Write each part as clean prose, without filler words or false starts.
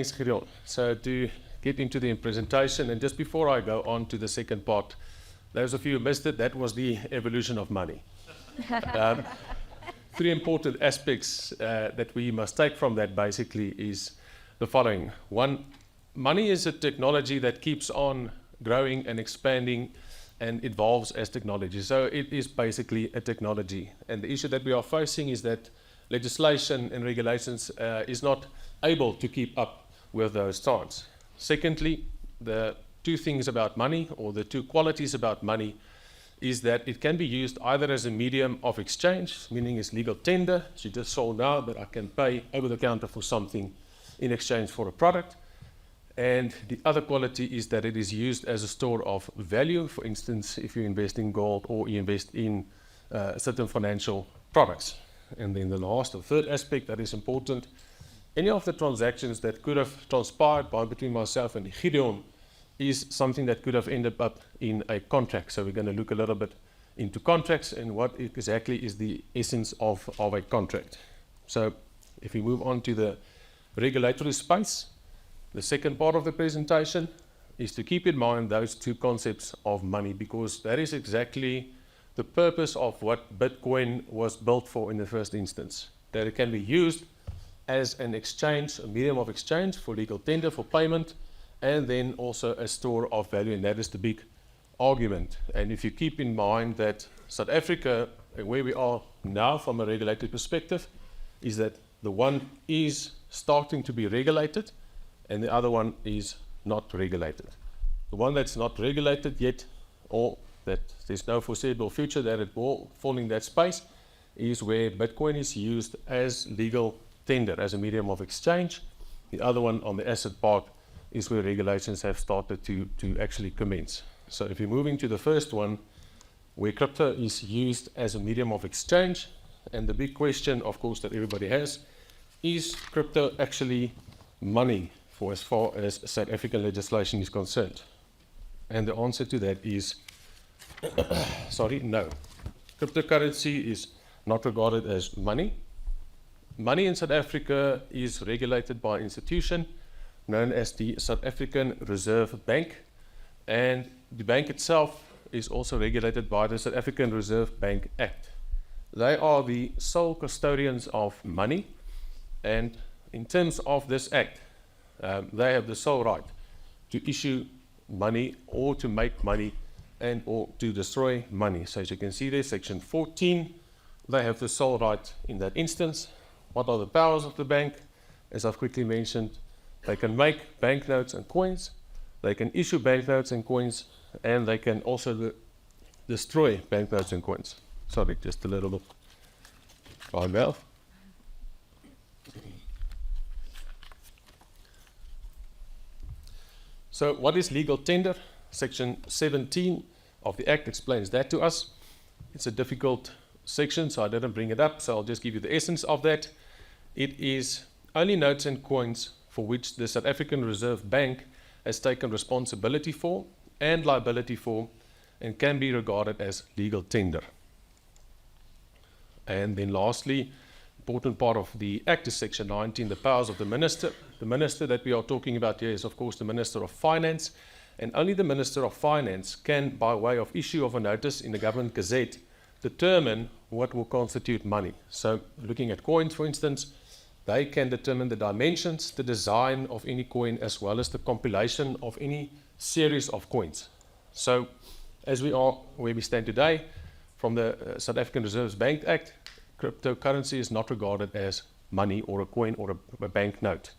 Thanks, Gideon. So to get into the presentation, and just before I go on to the second part, those of you who missed it, that was the evolution of money. Three important aspects that we must take from that basically is the following. One, money is a technology that keeps on growing and expanding and evolves as technology. So it is basically a technology. And the issue that we are facing is that legislation and regulations is not able to keep up with those times. Secondly, the two things about money, or the two qualities about money, is that it can be used either as a medium of exchange, meaning it's legal tender. She just sold now, but I can pay over the counter for something in exchange for a product. And the other quality is that it is used as a store of value. For instance, if you invest in gold or you invest in certain financial products. And then the last or third aspect that is important, any of the transactions that could have transpired between myself and Gideon is something that could have ended up in a contract. So we're going to look a little bit into contracts and what exactly is the essence of a contract. So if we move on to the regulatory space, the second part of the presentation is to keep in mind those two concepts of money, because that is exactly the purpose of what Bitcoin was built for in the first instance. That it can be used as an exchange, a medium of exchange for legal tender, for payment, and then also a store of value, and that is the big argument. And if you keep in mind that South Africa, where we are now from a regulatory perspective, is that the one is starting to be regulated, and the other one is not regulated. The one that's not regulated yet, or that there's no foreseeable future that it will fall in that space, is where Bitcoin is used as legal tender, as a medium of exchange. The other one on the asset part is where regulations have started to actually commence. So if you're moving to the first one, where crypto is used as a medium of exchange, and the big question, of course, that everybody has, is crypto actually money for as far as South African legislation is concerned? And the answer to that is, no. Cryptocurrency is not regarded as money. Money in South Africa is regulated by an institution known as the South African Reserve Bank, and the bank itself is also regulated by the South African Reserve Bank Act. They are the sole custodians of money, and in terms of this act, they have the sole right to issue money or to make money and or to destroy money. So as you can see there, section 14, they have the sole right in that instance. What are the powers of the bank? As I've quickly mentioned, they can make banknotes and coins, they can issue banknotes and coins, and they can also destroy banknotes and coins. Sorry, just a little bit by mouth. So what is legal tender? Section 17 of the Act explains that to us. It's a difficult section, so I didn't bring it up, so I'll just give you the essence of that. It is only notes and coins for which the South African Reserve Bank has taken responsibility for and liability for, and can be regarded as legal tender. And then lastly, important part of the Act is section 19, the powers of the minister. The minister that we are talking about here is, of course, the Minister of Finance, and only the Minister of Finance can, by way of issue of a notice in the Government Gazette, determine what will constitute money. So looking at coins, for instance, they can determine the dimensions, the design of any coin, as well as the compilation of any series of coins. So as we are where we stand today, from the South African Reserve Bank Act, cryptocurrency is not regarded as money or a coin or a banknote.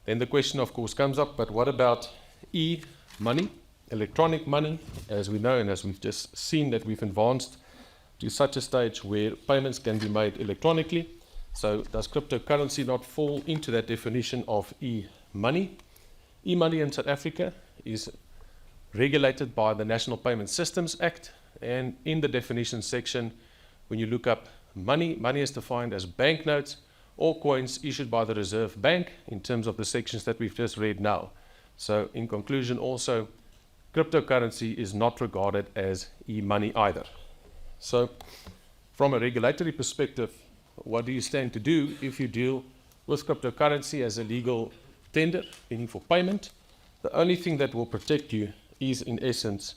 Then the question, of course, comes up, but what about e-money, electronic money? As we know, and as we've just seen, that we've advanced to such a stage where payments can be made electronically. So does cryptocurrency not fall into that definition of e-money? E-money in South Africa is regulated by the National Payment Systems Act, and in the definition section, when you look up money, money is defined as banknotes or coins issued by the Reserve Bank in terms of the sections that we've just read now. So in conclusion also, cryptocurrency is not regarded as e-money either. So from a regulatory perspective, what do you stand to do if you deal with cryptocurrency as a legal tender, meaning for payment. The only thing that will protect you is, in essence,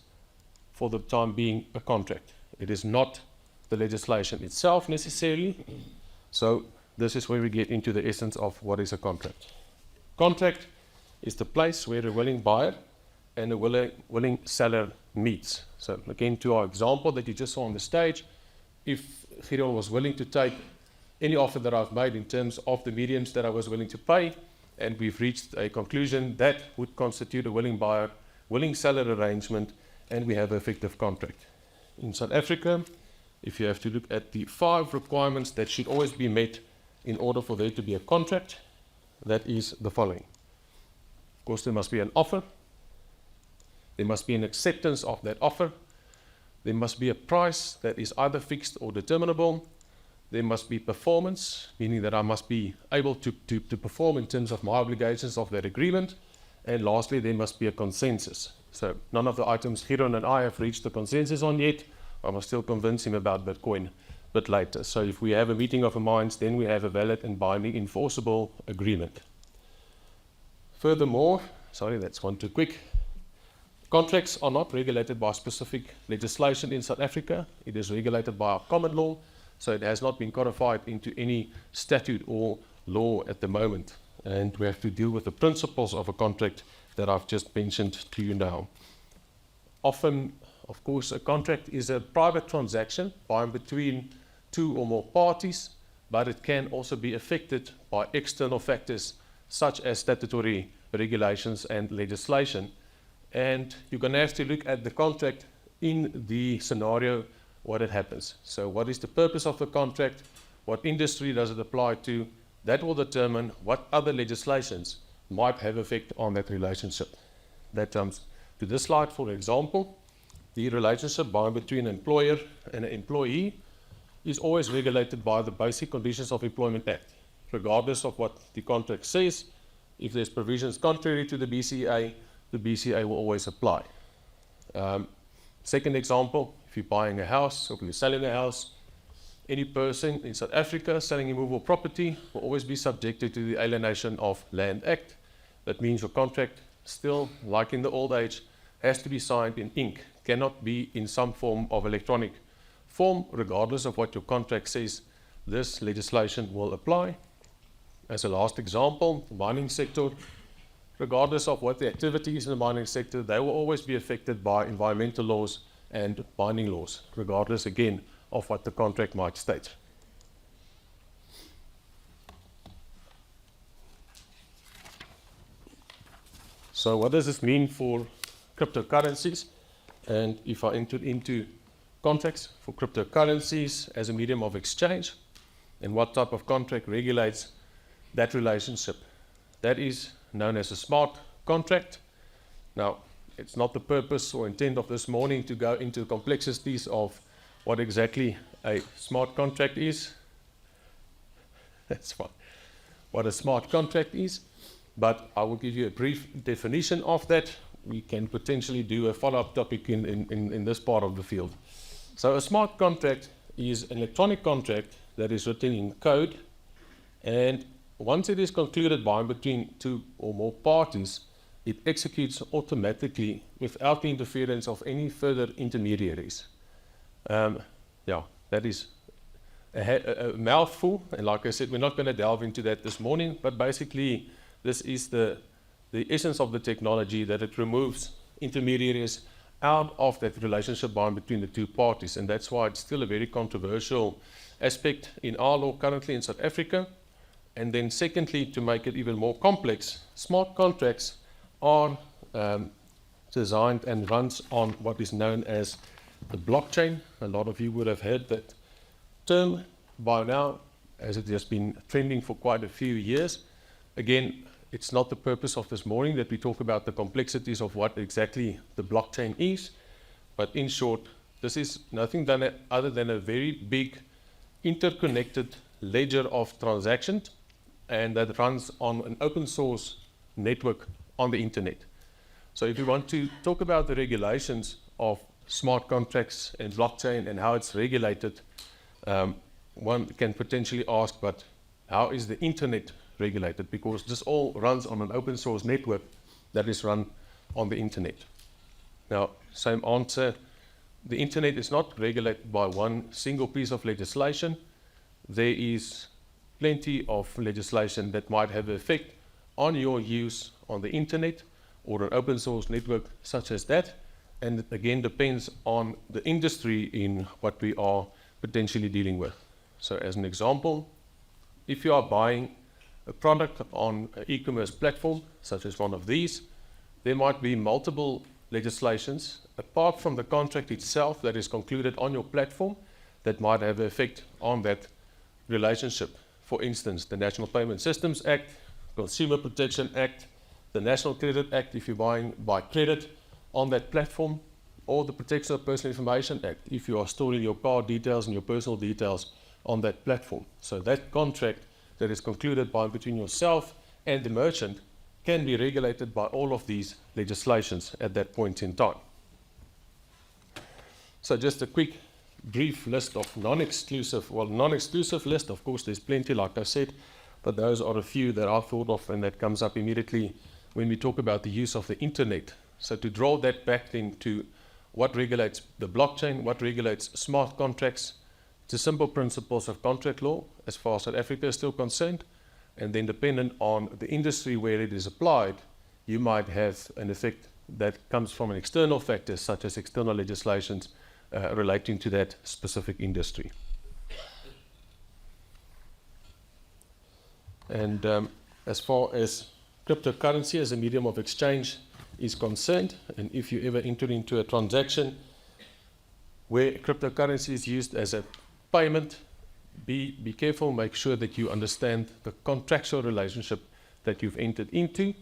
for the time being, a contract. It is not the legislation itself necessarily. So this is where we get into the essence of what is a contract. Contract is the place where a willing buyer and a willing seller meets. So again, to our example that you just saw on the stage, if Gideon was willing to take any offer that I've made in terms of the mediums that I was willing to pay, and we've reached a conclusion, that would constitute a willing buyer, willing seller arrangement, and we have an effective contract. In South Africa, if you have to look at the 5 requirements that should always be met in order for there to be a contract, that is the following. Of course, there must be an offer. There must be an acceptance of that offer. There must be a price that is either fixed or determinable. There must be performance, meaning that I must be able to perform in terms of my obligations of that agreement. And lastly, there must be a consensus. So none of the items Gideon and I have reached a consensus on yet. I must still convince him about Bitcoin a bit later. So if we have a meeting of the minds, then we have a valid and binding enforceable agreement. Furthermore, sorry, that's one too quick. Contracts are not regulated by specific legislation in South Africa. It is regulated by our common law, so it has not been codified into any statute or law at the moment. And we have to deal with the principles of a contract that I've just mentioned to you now. Often, of course, a contract is a private transaction by and between 2 or more parties, but it can also be affected by external factors such as statutory regulations and legislation. And you're going to have to look at the contract in the scenario what it happens. So what is the purpose of the contract? What industry does it apply to? That will determine what other legislations might have effect on that relationship. That comes to this slide, for example. The relationship between an employer and an employee is always regulated by the Basic Conditions of Employment Act, regardless of what the contract says. If there's provisions contrary to the BCA will always apply. Second example, if you're buying a house or if you're selling a house, any person in South Africa selling immovable property will always be subjected to the Alienation of Land Act. That means your contract, still like in the old age, has to be signed in ink, cannot be in some form of electronic form. Regardless of what your contract says, this legislation will apply. As a last example, the mining sector, regardless of what the activities in the mining sector, they will always be affected by environmental laws and mining laws, regardless again of what the contract might state. So what does this mean for cryptocurrencies? And if I enter into contracts for cryptocurrencies as a medium of exchange, and what type of contract regulates that relationship? That is known as a smart contract. Now, it's not the purpose or intent of this morning to go into complexities of what exactly a smart contract is. That's fine. What a smart contract is, but I will give you a brief definition of that. We can potentially do a follow-up topic in this part of the field. So a smart contract is an electronic contract that is written in code, and once it is concluded by and between 2 or more parties, it executes automatically without the interference of any further intermediaries. That is a mouthful, and like I said, we're not going to delve into that this morning, but basically this is the essence of the technology, that it removes intermediaries out of that relationship bound between the 2 parties, and that's why it's still a very controversial aspect in our law currently in South Africa. And then secondly, to make it even more complex, smart contracts are designed and runs on what is known as the blockchain. A lot of you would have heard that term by now, as it has been trending for quite a few years. Again, it's not the purpose of this morning that we talk about the complexities of what exactly the blockchain is, but in short, this is nothing other than a very big interconnected ledger of transactions, and that runs on an open source network on the internet. So if you want to talk about the regulations of smart contracts and blockchain and how it's regulated, one can potentially ask, but how is the internet regulated, because this all runs on an open source network that is run on the internet. Now, same answer. The internet is not regulated by one single piece of legislation. There is plenty of legislation that might have an effect on your use on the internet or an open source network such as that. And it again depends on the industry in what we are potentially dealing with. So as an example, if you are buying a product on an e-commerce platform, such as one of these, there might be multiple legislations apart from the contract itself that is concluded on your platform that might have an effect on that relationship. For instance, the National Payment Systems Act, Consumer Protection Act, the National Credit Act if you're buying by credit on that platform, or the Protection of Personal Information Act if you are storing your card details and your personal details on that platform. So that contract that is concluded between yourself and the merchant can be regulated by all of these legislations at that point in time. So just a quick brief list of non-exclusive list. Of course, there's plenty, like I said, but those are a few that I thought of and that comes up immediately when we talk about the use of the internet. So to draw that back into what regulates the blockchain, what regulates smart contracts, the simple principles of contract law as far as South Africa is still concerned, and then dependent on the industry where it is applied, you might have an effect that comes from an external factors such as external legislations relating to that specific industry. And as far as cryptocurrency as a medium of exchange is concerned, and if you ever enter into a transaction where cryptocurrency is used as a payment, be careful, make sure that you understand the contractual relationship that you've entered into,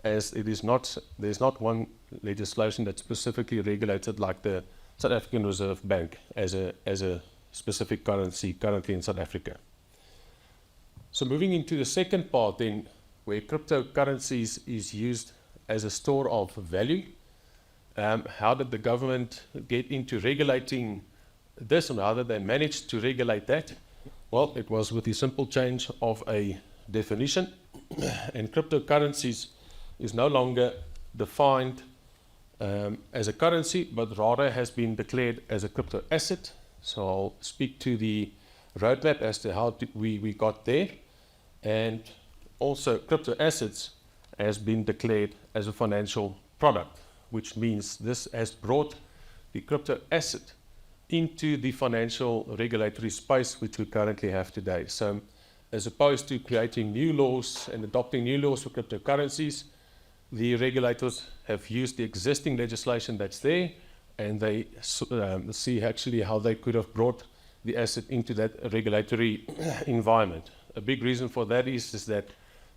as it is not, there's not one legislation that specifically regulated like the South African Reserve Bank as a specific currency currently in South Africa. So moving into the second part then, where cryptocurrencies is used as a store of value, how did the government get into regulating this, and how did they manage to regulate that? Well, it was with the simple change of a definition, and cryptocurrencies is no longer defined as a currency, but rather has been declared as a crypto asset. So I'll speak to the roadmap as to how we got there, and also crypto assets has been declared as a financial product, which means this has brought the crypto asset into the financial regulatory space which we currently have today. So as opposed to creating new laws and adopting new laws for cryptocurrencies, the regulators have used the existing legislation that's there, and they see actually how they could have brought the asset into that regulatory environment. A big reason for that is that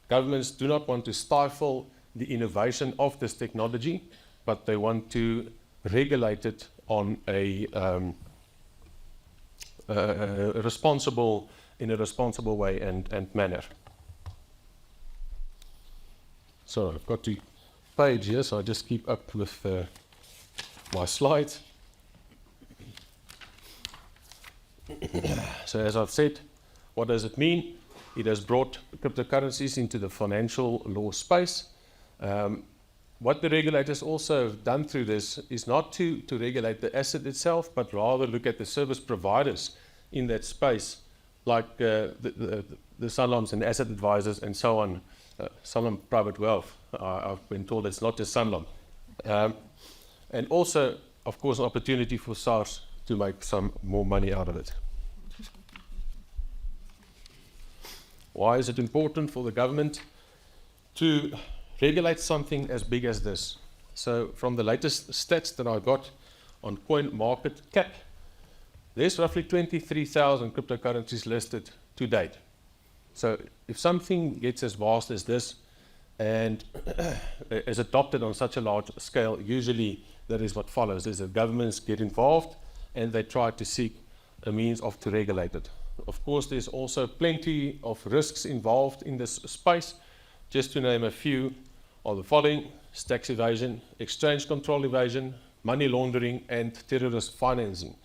governments do not want to stifle the innovation of this technology, but they want to regulate it on a responsible way and manner. So I've got the page here, so I just keep up with my slides. So as I've said, what does it mean? It has brought cryptocurrencies into the financial law space. What the regulators also have done through this is not to regulate the asset itself, but rather look at the service providers in that space, like the Sanlams and asset advisors and so on. Sanlam Private Wealth, I've been told it's not just Sanlam. And also, of course, an opportunity for SARS to make some more money out of it. Why is it important for the government to regulate something as big as this? So from the latest stats that I got on CoinMarketCap, there's roughly 23,000 cryptocurrencies listed to date. So if something gets as vast as this and is adopted on such a large scale, usually that is what follows, is that governments get involved and they try to seek a means of to regulate it. Of course, there's also plenty of risks involved in this space. Just to name a few are the following: tax evasion, exchange control evasion, money laundering, and terrorist financing.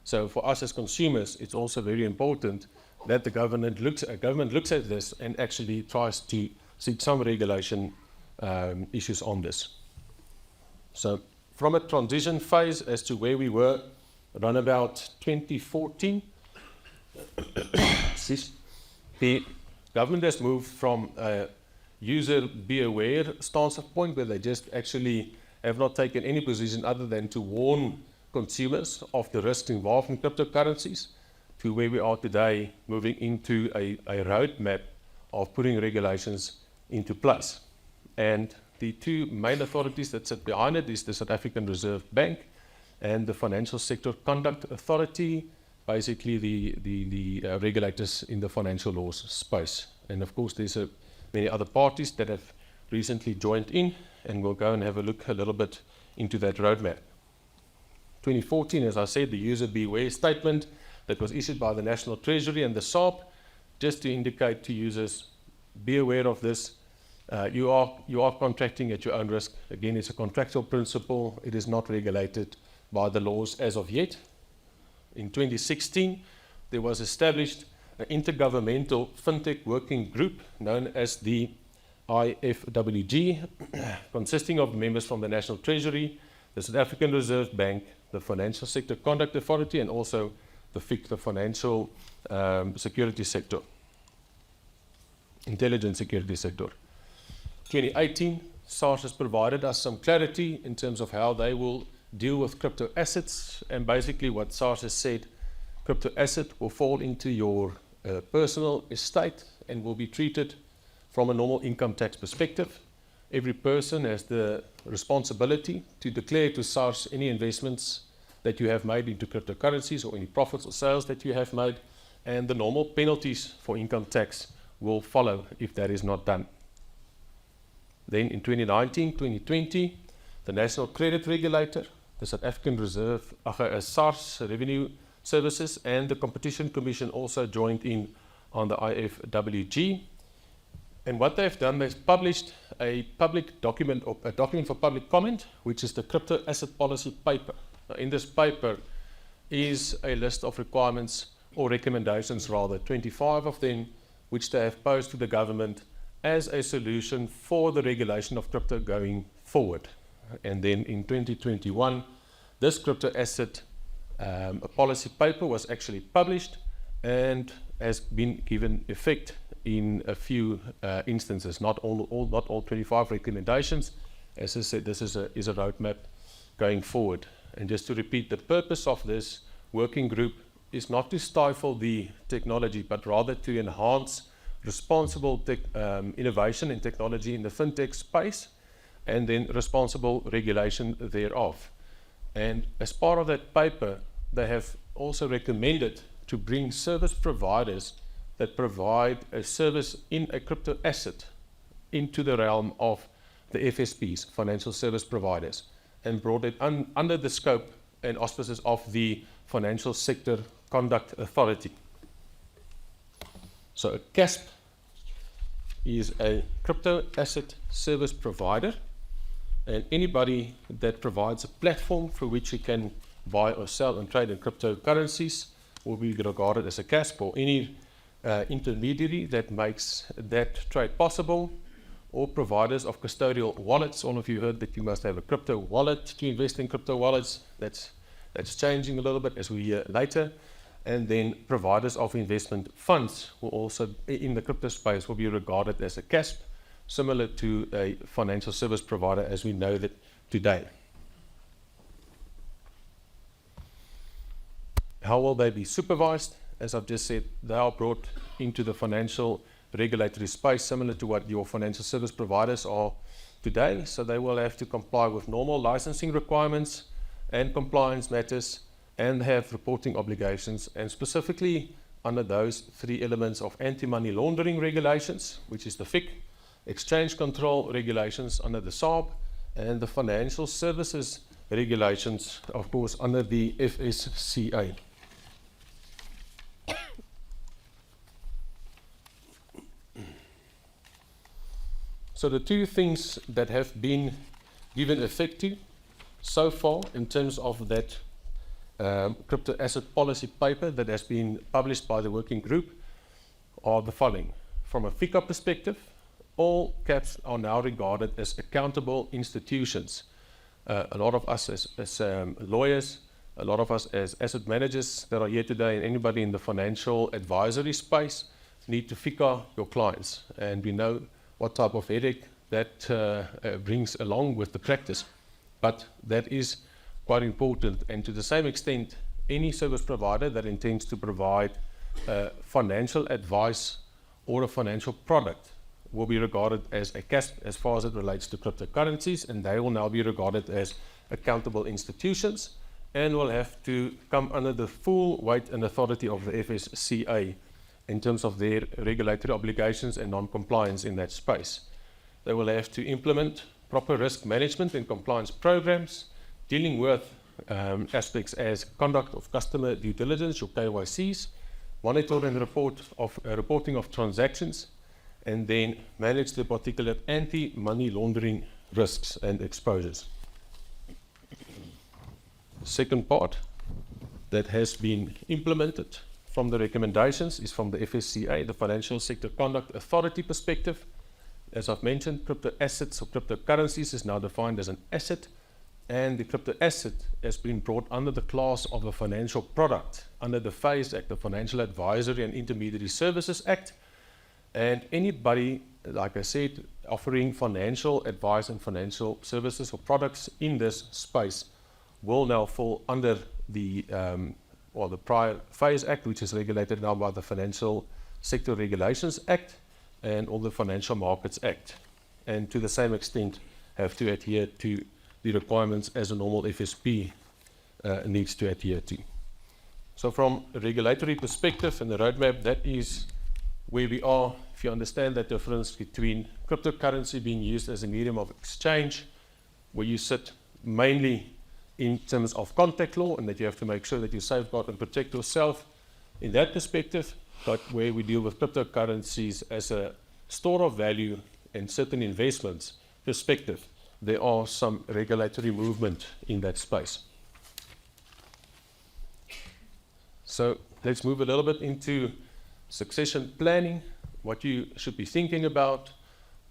So for us as consumers, it's also very important that the government looks at this and actually tries to seek some regulation issues on this. So from a transition phase as to where we were around about 2014, the government has moved from a user be aware stance of point where they just actually have not taken any position other than to warn consumers of the risks involved in cryptocurrencies, to where we are today, moving into a roadmap of putting regulations into place. And the two main authorities that sit behind it is the South African Reserve Bank and the Financial Sector Conduct Authority, basically the regulators in the financial laws space. And of course, there's many other parties that have recently joined in, and we'll go and have a look a little bit into that roadmap. 2014, as I said, the user beware statement that was issued by the National Treasury and the SARB, just to indicate to users, be aware of this. You are contracting at your own risk. Again, it's a contractual principle. It is not regulated by the laws as of yet. In 2016, there was established an intergovernmental fintech working group known as the IFWG, consisting of members from the National Treasury, the South African Reserve Bank, the Financial Sector Conduct Authority, and also the FIC, the Financial Security Sector, Intelligence Security Sector. 2018, SARS has provided us some clarity in terms of how they will deal with crypto assets, and basically what SARS has said, crypto asset will fall into your personal estate and will be treated from a normal income tax perspective. Every person has the responsibility to declare to SARS any investments that you have made into cryptocurrencies or any profits or sales that you have made, and the normal penalties for income tax will follow if that is not done. Then in 2019, 2020, the National Credit Regulator, the South African Reserve, SARS Revenue Services, and the Competition Commission also joined in on the IFWG. And what they've done, they've published a public document, or a document for public comment, which is the Crypto Asset Policy Paper. Now, in this paper is a list of requirements, or recommendations rather, 25 of them, which they have posed to the government as a solution for the regulation of crypto going forward. And then in 2021, this crypto asset policy paper was actually published and has been given effect in a few instances, not all 25 recommendations. As I said, this is a roadmap going forward. And just to repeat, the purpose of this working group is not to stifle the technology, but rather to enhance responsible innovation and technology in the fintech space, and then responsible regulation thereof. And as part of that paper, they have also recommended to bring service providers that provide a service in a crypto asset into the realm of the FSPs, financial service providers, and brought it under the scope and auspices of the Financial Sector Conduct Authority. So a CASP is a crypto asset service provider, and anybody that provides a platform through which you can buy or sell and trade in cryptocurrencies will be regarded as a CASP, or any intermediary that makes that trade possible, or providers of custodial wallets. All of you heard that you must have a crypto wallet to invest in crypto wallets. That's changing a little bit, as we hear later. And then providers of investment funds will also, in the crypto space, will be regarded as a CASP, similar to a financial service provider as we know that today. How will they be supervised? As I've just said, they are brought into the financial regulatory space, similar to what your financial service providers are today. So they will have to comply with normal licensing requirements and compliance matters, and have reporting obligations, and specifically under those three elements of anti-money laundering regulations, which is the FIC, exchange control regulations under the SARB, and the financial services regulations, of course, under the FSCA. So the two things that have been given effect to so far in terms of that crypto asset policy paper that has been published by the working group are the following. From a FICA perspective, all CAPs are now regarded as accountable institutions. A lot of us as lawyers, a lot of us as asset managers that are here today, and anybody in the financial advisory space need to FICA your clients. And we know what type of headache that brings along with the practice. But that is quite important. And to the same extent, any service provider that intends to provide financial advice or a financial product will be regarded as a CASP as far as it relates to cryptocurrencies, and they will now be regarded as accountable institutions and will have to come under the full weight and authority of the FSCA in terms of their regulatory obligations and non-compliance in that space. They will have to implement proper risk management and compliance programs dealing with aspects as conduct of customer due diligence, or KYCs, monitor and reporting of transactions, and then manage the particular anti-money laundering risks and exposures. The second part that has been implemented from the recommendations is from the FSCA, the Financial Sector Conduct Authority perspective. As I've mentioned, crypto assets or cryptocurrencies is now defined as an asset, and the crypto asset has been brought under the class of a financial product under the FASE Act, the Financial Advisory and Intermediary Services Act. And anybody, like I said, offering financial advice and financial services or products in this space will now fall under the prior FASE Act, which is regulated now by the Financial Sector Regulations Act and all the Financial Markets Act, and to the same extent have to adhere to the requirements as a normal FSP needs to adhere to. So from a regulatory perspective and the roadmap, that is where we are. If you understand that difference between cryptocurrency being used as a medium of exchange, where you sit mainly in terms of contact law, and that you have to make sure that you safeguard and protect yourself in that perspective, but where we deal with cryptocurrencies as a store of value and certain investments perspective, there are some regulatory movement in that space. So let's move a little bit into succession planning, what you should be thinking about,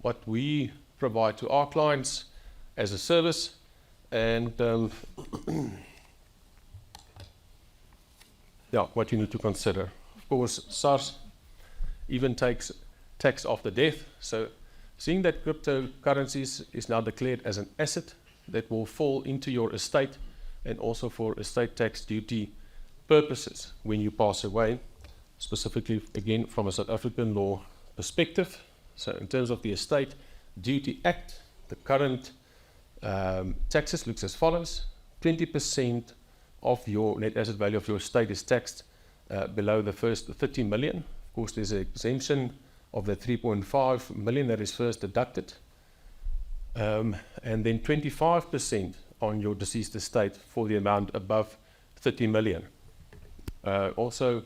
what we provide to our clients as a service, and what you need to consider. Of course, SARS even takes tax after death. So seeing that cryptocurrencies is now declared as an asset that will fall into your estate, and also for estate tax duty purposes when you pass away, specifically again from a South African law perspective. So in terms of the Estate Duty Act, the current taxes looks as follows. 20% of your net asset value of your estate is taxed below the first 30 million. Of course, there's an exemption of the 3.5 million that is first deducted. And then 25% on your deceased estate for the amount above 30 million. Also,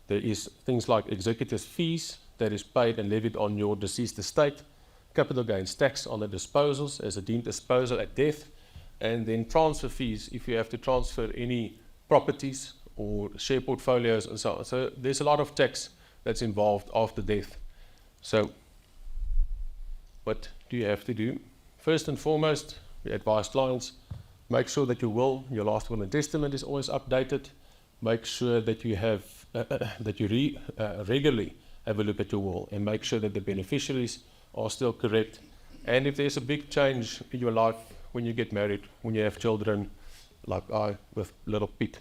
there is things like executor's fees that is paid and levied on your deceased estate, capital gains tax on the disposals as a deemed disposal at death, and then transfer fees if you have to transfer any properties or share portfolios and so on. So there's a lot of tax that's involved after death. So what do you have to do? First and foremost, we advise clients, make sure that your last will and testament is always updated. Make sure that you have regularly have a look at your will and make sure that the beneficiaries are still correct. And if there's a big change in your life when you get married, when you have children, like I with little Pete,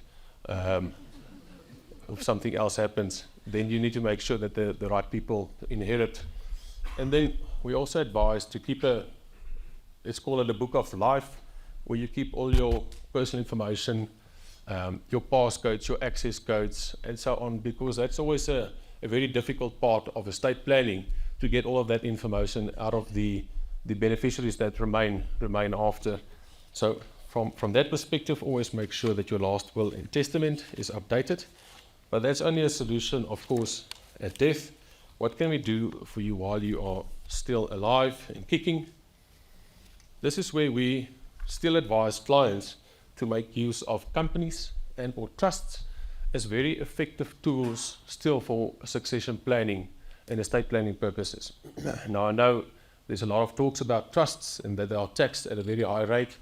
if something else happens, then you need to make sure that the right people inherit. And then we also advise to keep let's call it a book of life, where you keep all your personal information, your passcodes, your access codes, and so on, because that's always a very difficult part of estate planning, to get all of that information out of the beneficiaries that remain after. So from that perspective, always make sure that your last will and testament is updated. But that's only a solution, of course, at death. What can we do for you while you are still alive and kicking? This is where we still advise clients to make use of companies and or trusts as very effective tools still for succession planning. and estate planning purposes. Now, I know there's a lot of talks about trusts and that they are taxed at a very high rate.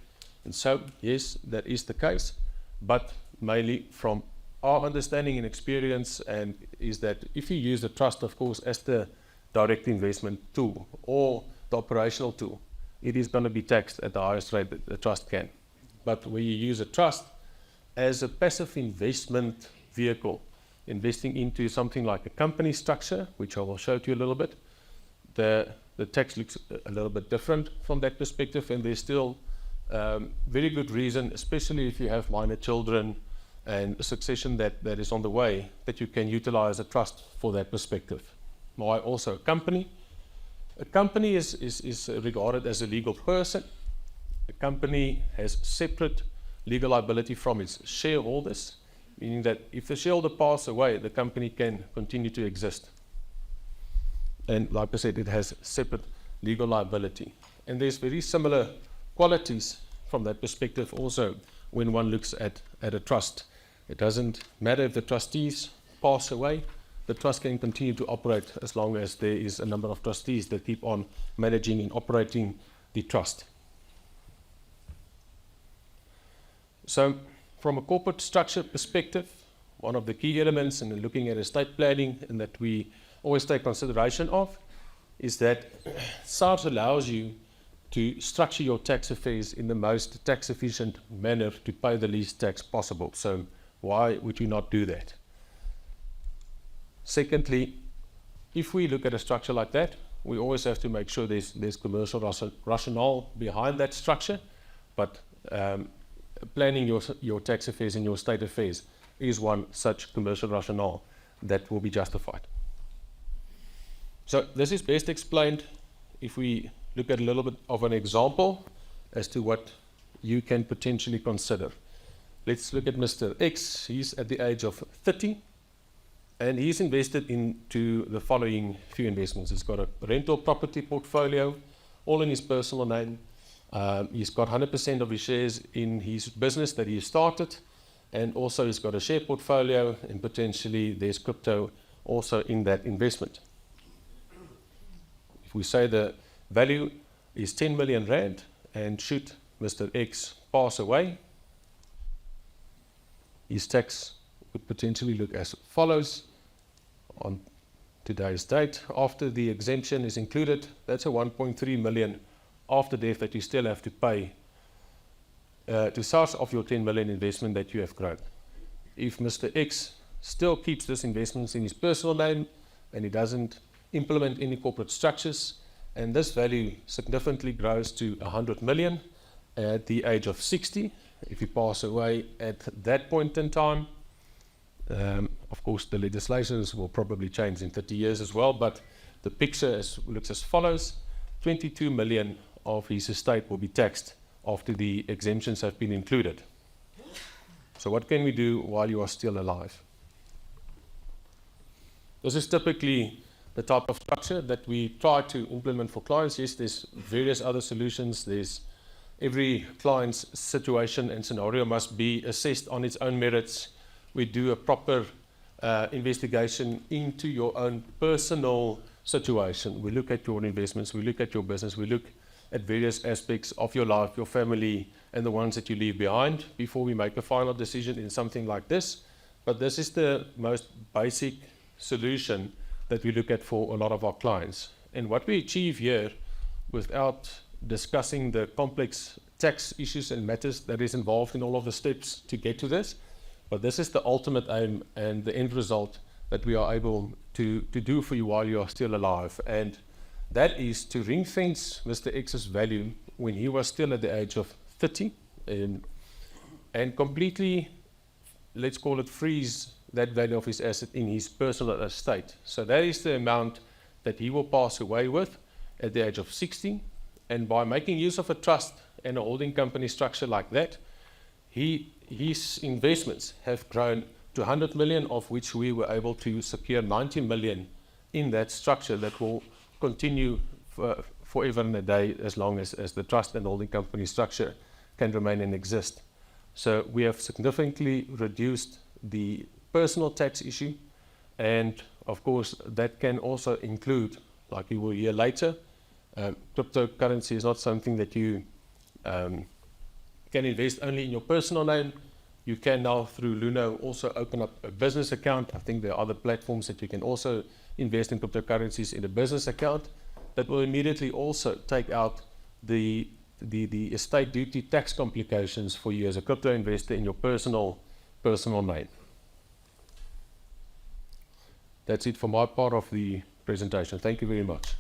And so, yes, that is the case, but mainly from our understanding and experience, and is that if you use the trust, of course, as the direct investment tool or the operational tool, it is going to be taxed at the highest rate that the trust can. But when you use a trust as a passive investment vehicle, investing into something like a company structure, which I will show to you a little bit, the tax looks a little bit different from that perspective, and there's still very good reason, especially if you have minor children and a succession that is on the way, that you can utilize a trust for that perspective. Why also a company? A company is regarded as a legal person. A company has separate legal liability from its shareholders, meaning that if the shareholder passes away, the company can continue to exist. And like I said, it has separate legal liability. And there's very similar qualities from that perspective also when one looks at a trust. It doesn't matter if the trustees pass away, the trust can continue to operate as long as there is a number of trustees that keep on managing and operating the trust. So from a corporate structure perspective, one of the key elements in looking at estate planning and that we always take consideration of is that SARS allows you to structure your tax affairs in the most tax efficient manner to pay the least tax possible. So why would you not do that? Secondly, if we look at a structure like that, we always have to make sure there's commercial rationale behind that structure, but planning your tax affairs and your state affairs is one such commercial rationale that will be justified. So this is best explained if we look at a little bit of an example as to what you can potentially consider. Let's look at Mr. X. He's at the age of 30 and he's invested into the following few investments. He's got a rental property portfolio, all in his personal name. He's got 100% of his shares in his business that he started, and also he's got a share portfolio, and potentially there's crypto also in that investment. If we say the value is 10 million rand, and should Mr. X pass away, his tax would potentially look as follows. On today's date, after the exemption is included, that's a 1.3 million after death that you still have to pay to SARS of your 10 million investment that you have grown. If Mr. X still keeps this investment in his personal name and he doesn't implement any corporate structures, and this value significantly grows to 100 million at the age of 60, if he passes away at that point in time, of course the legislations will probably change in 30 years as well, but the picture looks as follows. 22 million of his estate will be taxed after the exemptions have been included. So what can we do while you are still alive? This is typically the type of structure that we try to implement for clients. Yes, there's various other solutions. There's every client's situation and scenario must be assessed on its own merits. We do a proper investigation into your own personal situation. We look at your investments, we look at your business, we look at various aspects of your life, your family, and the ones that you leave behind before we make a final decision in something like this. But this is the most basic solution that we look at for a lot of our clients. And what we achieve here, without discussing the complex tax issues and matters that is involved in all of the steps to get to this, but this is the ultimate aim and the end result that we are able to do for you while you are still alive. And that is to ring fence Mr. X's value when he was still at the age of 30 and completely, let's call it, freeze that value of his asset in his personal estate. So that is the amount that he will pass away with at the age of 60. And by making use of a trust and a holding company structure like that, his investments have grown to 100 million, of which we were able to secure 90 million in that structure that will continue forever and a day as long as the trust and holding company structure can remain and exist. So we have significantly reduced the personal tax issue, And of course, that can also include, like you will hear later, cryptocurrency is not something that you can invest only in your personal name. You can now, through Luno, also open up a business account. I think there are other platforms that you can also invest in cryptocurrencies in a business account that will immediately also take out the estate duty tax complications for you as a crypto investor in your personal name. That's it for my part of the presentation. Thank you very much.